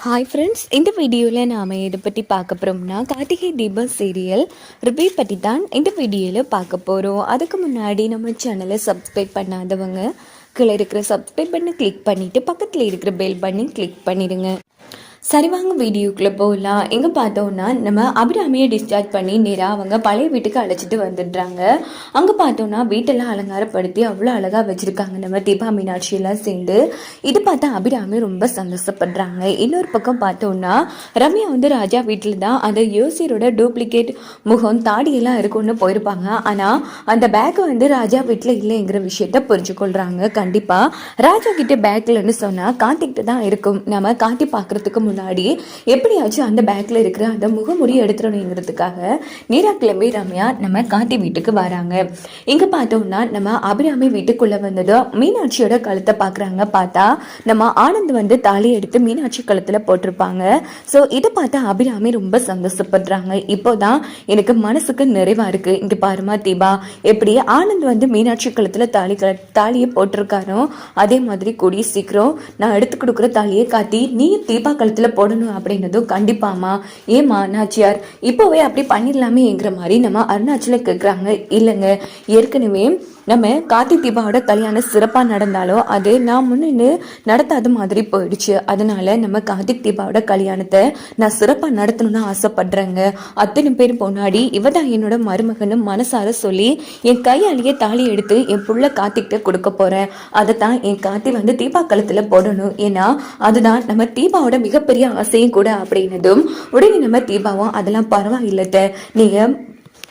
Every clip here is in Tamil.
ஹாய் ஃப்ரெண்ட்ஸ், இந்த வீடியோவில் நாம் இதை பற்றி பார்க்க போகிறோம்னா கார்த்திகை தீபம் சீரியல் ரிவ்யூ பற்றி தான் இந்த வீடியோவில் பார்க்க போகிறோம். அதுக்கு முன்னாடி நம்ம சேனலை சப்ஸ்கிரைப் பண்ணாதவங்க கீழே இருக்கிற சப்ஸ்கிரைப் பண்ணி கிளிக் பண்ணிவிட்டு பக்கத்தில் இருக்கிற பெல் பண்ணி கிளிக் பண்ணிடுங்க. சரி வாங்க வீடியோக்குள்ளே போகலாம். எங்கே பார்த்தோன்னா நம்ம அபிராமியை டிஸ்சார்ஜ் பண்ணி நேராக அவங்க பழைய வீட்டுக்கு அழைச்சிட்டு வந்துடுறாங்க. அங்கே பார்த்தோன்னா வீட்டெல்லாம் அலங்காரப்படுத்தி அவ்வளோ அழகாக வச்சுருக்காங்க நம்ம தீபா மீனாட்சியெல்லாம் சேர்ந்து. இது பார்த்தா அபிராமி ரொம்ப சந்தோஷப்படுறாங்க. இன்னொரு பக்கம் பார்த்தோன்னா ரம்யா வந்து ராஜா வீட்டில் தான் அந்த யோசியரோட டூப்ளிகேட் முகம் தாடியெல்லாம் இருக்குன்னு போயிருப்பாங்க. ஆனால் அந்த பேக்கை வந்து ராஜா வீட்டில் இல்லைங்கிற விஷயத்த புரிஞ்சுக்கொள்கிறாங்க. கண்டிப்பாக ராஜா கிட்ட பேக்கில்னு சொன்னால் கார்த்திக்கிட்ட தான் இருக்கும். நம்ம காட்டி பார்க்குறதுக்கு முன்னாடி எப்படியாச்சும் அந்த பேக்ல இருக்கிற அந்த முகமுடி எடுத்துடணுங்கிறதுக்காக நேரா கிளம்பி ரம்யா நம்ம கார்த்தி வீட்டுக்கு வராங்க. இங்க பார்த்தோம்னா நம்ம அபிராமி வீட்டுக்குள்ள வந்ததும் மீனாட்சியோட கழுத்தை பாக்குறாங்க. பார்த்தா நம்ம ஆனந்த் வந்து தாலி எடுத்து மீனாட்சி கழுத்துல போட்டிருப்பாங்க. ஸோ இதை பார்த்தா அபிராமி ரொம்ப சந்தோஷப்படுறாங்க. இப்போதான் எனக்கு மனசுக்கு நிறைவா இருக்கு. இங்க பாருமா தீபா, எப்படி ஆனந்த் வந்து மீனாட்சி கழுத்துல தாலியை போட்டிருக்காரோ அதே மாதிரி கூடிய சீக்கிரம் நான் எடுத்து கொடுக்குற தாலியை காட்டி நீ தீபா கழுத்துல போடணும் அப்படின்னதும் கண்டிப்பாமா ஏமா நாச்சியார் இப்போவே அப்படி பண்ணிடலாமேங்கிற மாதிரி நம்ம அருணாச்சல கேட்குறாங்க. இல்லைங்க, ஏற்கனவே நம்ம கார்த்திக் தீபாவோட கல்யாணம் சிறப்பாக நடந்தாலும் அது நான் முன்னு நடத்தாத மாதிரி போயிடுச்சு. அதனால நம்ம கார்த்திக் தீபாவோட கல்யாணத்தை நான் சிறப்பாக நடத்தணும்னு ஆசைப்படுறேங்க. அத்தனை பேர் முன்னாடி இவதான் என்னோட மருமகனும் மனசார சொல்லி என் கையாலேயே தாலி எடுத்து என் புள்ள கார்த்திக்கிட்ட கொடுக்க போறேன். அதை தான் என் கார்த்தி வந்து தீபா கழுத்துல போடணும். ஏன்னா அதுதான் நம்ம தீபாவோட மிகப்பெரிய ஆசையும் கூட அப்படின்னதும் உடனே நம்ம தீபாவும் அதெல்லாம் பரவாயில்லத்த, நீங்க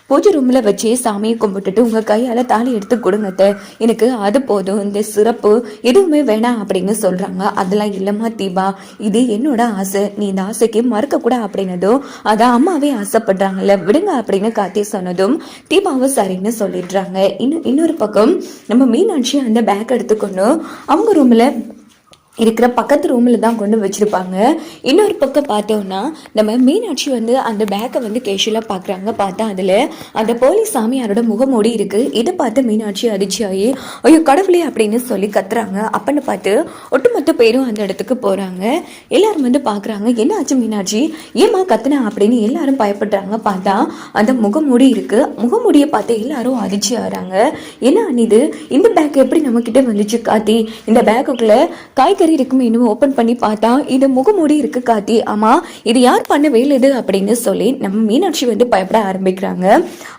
பூஜை ரூம்ல வச்சு சாமியை கும்பிட்டுட்டு உங்க கையால தாலி எடுத்து கொடுங்கத்த, எனக்கு அது போதும், இந்த சிறப்பு எதுவுமே வேணாம் அப்படின்னு சொல்றாங்க. அதெல்லாம் இல்லம்மா தீபா, இது என்னோட ஆசை, நீ இந்த ஆசைக்கு மறுக்க கூட அப்படின்னதும் அதான் அம்மாவே ஆசைப்படுறாங்கல்ல விடுங்க அப்படின்னு கார்த்தி சொன்னதும் தீபாவும் சரின்னு சொல்லிடுறாங்க. இன்னொரு பக்கம் நம்ம மீனாட்சி அந்த பேக் எடுத்துக்கொண்டு அவங்க ரூம்ல இருக்கிற பக்கத்து ரூமில் தான் கொண்டு வச்சுருப்பாங்க. இன்னொரு பக்கம் பார்த்தோன்னா நம்ம மீனாட்சி வந்து அந்த பேக்கை வந்து கேஷுவலாக பார்க்குறாங்க. பார்த்தா அதில் அந்த போலீஸ் சாமியாரோட முகமூடி இருக்குது. இதை பார்த்து மீனாட்சி அதிர்ச்சியாகி ஐயோ கடவுளே அப்படின்னு சொல்லி கத்துறாங்க. அப்பன்னு பார்த்து ஒட்டுமொத்த பேரும் அந்த இடத்துக்கு போகிறாங்க. எல்லாரும் வந்து பார்க்குறாங்க, என்ன ஆச்சு மீனாட்சி, ஏமா கத்துனா அப்படின்னு எல்லாரும் பயப்படுறாங்க. பார்த்தா அந்த முகமூடி இருக்குது. முகமூடியை பார்த்து எல்லாரும் அதிர்ச்சி ஆகிறாங்க. என்ன அனிது, இந்த பேக் எப்படி நம்மக்கிட்ட வந்துச்சு காத்தி, இந்த பேக்குக்குள்ளே காய்கறி இருக்குமே இன்னும் ஓப்பன் பண்ணி பார்த்தா இது முகமூடி இருக்கு காத்தி, ஆமா இது யார் பண்ண வேலை இது அப்படின்னு சொல்லி நம்ம மீனாட்சி வந்து பயப்பட ஆரம்பிக்கிறாங்க.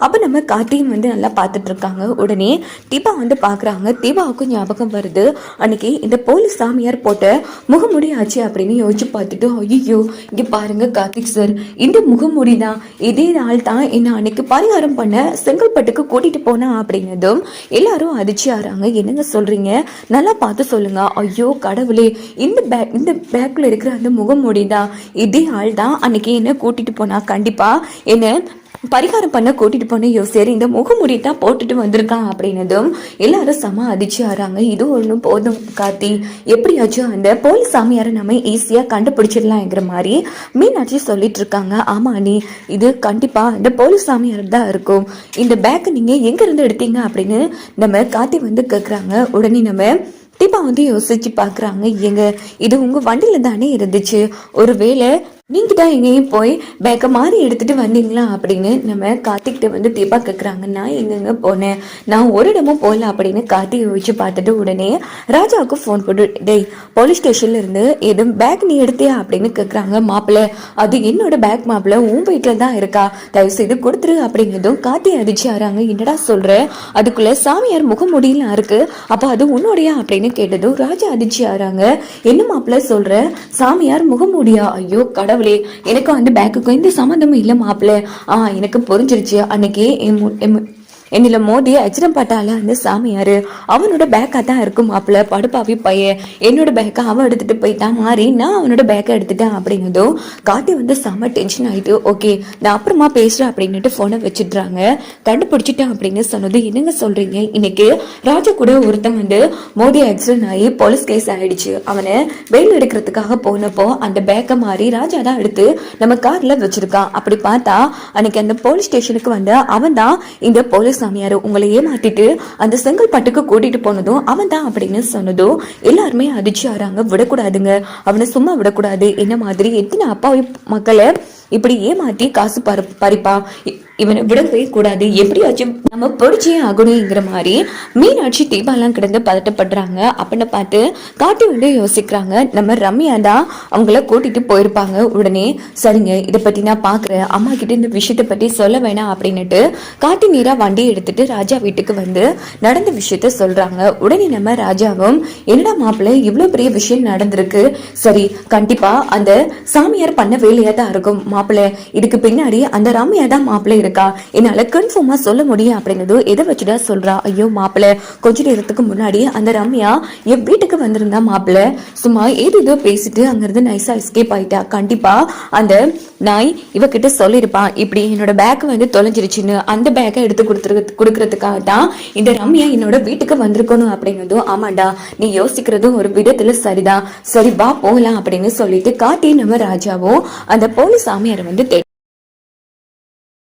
அப்ப நம்ம காத்தியும் வந்து நல்லா பார்த்துட்டு இருக்காங்க. உடனே தீபா வந்து பாக்குறாங்க. தீபாவுக்கும் ஞாபகம் வருது, அன்னைக்கு இந்த போலீஸ் சாமியார் போட்ட முகமூடி ஆச்சு அப்படின்னு யோசிச்சு பார்த்துட்டு ஐயோ இங்க பாருங்க கார்த்திக் சார், இந்த முகமூடி தான், இதே நாள் தான் என்ன அன்னைக்கு பரிகாரம் பண்ண செங்கல்பட்டுக்கு கூட்டிட்டு போனா அப்படின்னதும் எல்லாரும் அதிர்ச்சி ஆறாங்க. என்னங்க சொல்றீங்க, நல்லா பார்த்து சொல்லுங்க. ஐயோ கடவுள், இந்த பேக்ல இருக்கிற அந்த முகமூடி தான், இதே ஆள் தான் அன்னைக்கு என்ன கூட்டிட்டு போனா, கண்டிப்பா என்ன பரிகாரம் பண்ண கூட்டிட்டு போன யோசியர் இந்த முகமூடி தான் போட்டுட்டு வந்திருக்கான் அப்படின்னதும் எல்லாரும் சம அதிர்ச்சி ஆறாங்க. இது ஒன்றும் போதும் கார்த்தி, எப்படியாச்சும் அந்த போலீஸ் சாமியாரை நம்ம ஈஸியா கண்டுபிடிச்சிடலாங்கிற மாதிரி மீனாட்சி சொல்லிட்டு இருக்காங்க. ஆமா நீ, இது கண்டிப்பா இந்த போலீஸ் சாமியார் தான் இருக்கும். இந்த பேக்கை நீங்க எங்க இருந்து எடுத்தீங்க அப்படின்னு நம்ம கார்த்தி வந்து கேக்குறாங்க. உடனே நம்ம தீபா வந்து யோசிச்சு பாக்குறாங்க, எங்க இது உங்க வண்டியில தானே இருந்துச்சு, ஒருவேளை நீங்க தான் எங்கேயும் போய் பேக்கை மாறி எடுத்துட்டு வந்தீங்களா அப்படின்னு நம்ம கார்த்திகிட்ட வந்து தீபா கேட்குறாங்க. நான் எங்கெங்க போனேன், நான் ஒரு இடமும் போகல அப்படின்னு கார்த்தி யோசிச்சு பார்த்துட்டு உடனே ராஜாவுக்கு ஃபோன் போட்டு டேய் போலீஸ் ஸ்டேஷன்ல இருந்து எதுவும் பேக் நீ எடுத்தியா அப்படின்னு கேட்குறாங்க. மாப்பிள்ள அது என்னோட பேக் மாப்பிள்ள, உன் வீட்டில் தான் இருக்கா, தயவு செய்து கொடுத்துரு அப்படிங்கிறதும் கார்த்தி அதிர்ச்சி ஆறாங்க. என்னடா சொல்ற, அதுக்குள்ள சாமியார் முகமூடியெல்லாம் இருக்கு, அப்போ அது உன்னோடையா அப்படின்னு கேட்டதும் ராஜா அதிர்ச்சி ஆறாங்க. என்ன மாப்பிள்ள சொல்ற, சாமியார் முகமூடியா, ஐயோ கடவுளே, எனக்கு வந்து பேக்குக்கும் எந்த சம்மந்தமும் இல்லை மாப்பிள்ள. எனக்கு புரிஞ்சிருச்சு, அன்னைக்கு என்னில மோதி அச்சிரம் பாட்டால அந்த சாமியாரு அவனோட பேக்கா தான் இருக்கும் மாப்பிள்ள, படுப்பாவி பையன், என்னோட பேக்கை அவன் எடுத்துட்டு போயிட்டான், மாறி நான் அவனோட பேக்கை எடுத்துட்டேன் அப்படின்னதும் காட்டி வந்து செம்ம டென்ஷன் ஆயிட்டு ஓகே நான் அப்புறமா பேசுறேன் அப்படின்னுட்டு போனை வச்சுடுறாங்க. கண்டுபிடிச்சிட்டேன் அப்படின்னு சொன்னது. என்னங்க சொல்றீங்க, இன்னைக்கு ராஜா கூட ஒருத்தன் வந்து மோதி ஆக்சிடென்ட் ஆகி போலீஸ் கேஸ் ஆயிடுச்சு, அவனை வெயில் எடுக்கிறதுக்காக போனப்போ அந்த பேக்கை மாறி ராஜா தான் எடுத்து நம்ம கார்ல வச்சிருக்கான். அப்படி பார்த்தா அன்னைக்கு அந்த போலீஸ் ஸ்டேஷனுக்கு வந்து அவன் தான் இந்த போலீஸ் போலீஸ் சாமியார் உங்களை ஏமாத்திட்டு அந்த செங்கல்பட்டுக்கு கூட்டிட்டு போனதும் அவன் தான் அப்படின்னு சொன்னதும் எல்லாருமே அதிர்ச்சி ஆறாங்க. விடக்கூடாதுங்க, அவனை சும்மா விடக்கூடாது. என்ன மாதிரி எத்தனை அப்பாவி மக்களை இப்படி ஏமாத்தி காசு பறிப்பா, இவனை விடவே கூடாது, எப்படியாச்சும் நம்ம பொடிச்சே ஆகணுங்கிற மாதிரி மீனாட்சி தீபாலாம் கிடந்து பதட்டப்படுறாங்க. அப்படின்னு பார்த்து காட்டி வந்து யோசிக்கிறாங்க, நம்ம ரம்யா தான் அவங்கள கூட்டிட்டு போயிருப்பாங்க. உடனே சரிங்க, இதை பத்தி நான் பாக்குறேன், அம்மா கிட்ட இந்த விஷயத்த பத்தி சொல்ல வேணாம் அப்படின்னுட்டு காட்டி நீரா வண்டி எடுத்துட்டு ராஜா வீட்டுக்கு வந்து நடந்த விஷயத்த சொல்றாங்க. உடனே நம்ம ராஜாவும் என்னடா மாப்பிள்ளை இவ்வளவு பெரிய விஷயம் நடந்திருக்கு, சரி கண்டிப்பா அந்த சாமியார் பண்ண வேலையா தான் இருக்கும் மாப்பிள்ளை, இதுக்கு பின்னாடி அந்த ரம்யா தான் மாப்பிள்ளை இருக்கா, என்னால கன்ஃபார்மா சொல்ல முடியும் அப்படிங்கிறது எதை வச்சுதான் சொல்றா. ஐயோ மாப்பிள்ளை, கொஞ்ச நேரத்துக்கு முன்னாடி அந்த ரம்யா என் வீட்டுக்கு வந்திருந்தா மாப்பிள்ளை, சும்மா ஏதோ பேசிட்டு அங்கிருந்து நைஸா எஸ்கேப் ஆயிட்டா. கண்டிப்பா அந்த நாய் இவகிட்ட சொல்லியிருப்பான், இப்படி என்னோட பேக் வந்து தொலைஞ்சிருச்சுன்னு. அந்த பேக்கை எடுத்து கொடுக்கறதுக்காக தான் இந்த ரம்யா என்னோட வீட்டுக்கு வந்திருக்கணும் அப்படிங்கிறதும். ஆமாண்டா, நீ யோசிக்கிறதும் ஒரு விதத்துல சரிதான், சரி வா போகலாம் அப்படின்னு சொல்லிட்டு காட்டி நம்ம ராஜாவும் அந்த போலீஸ் சாமியார் வந்து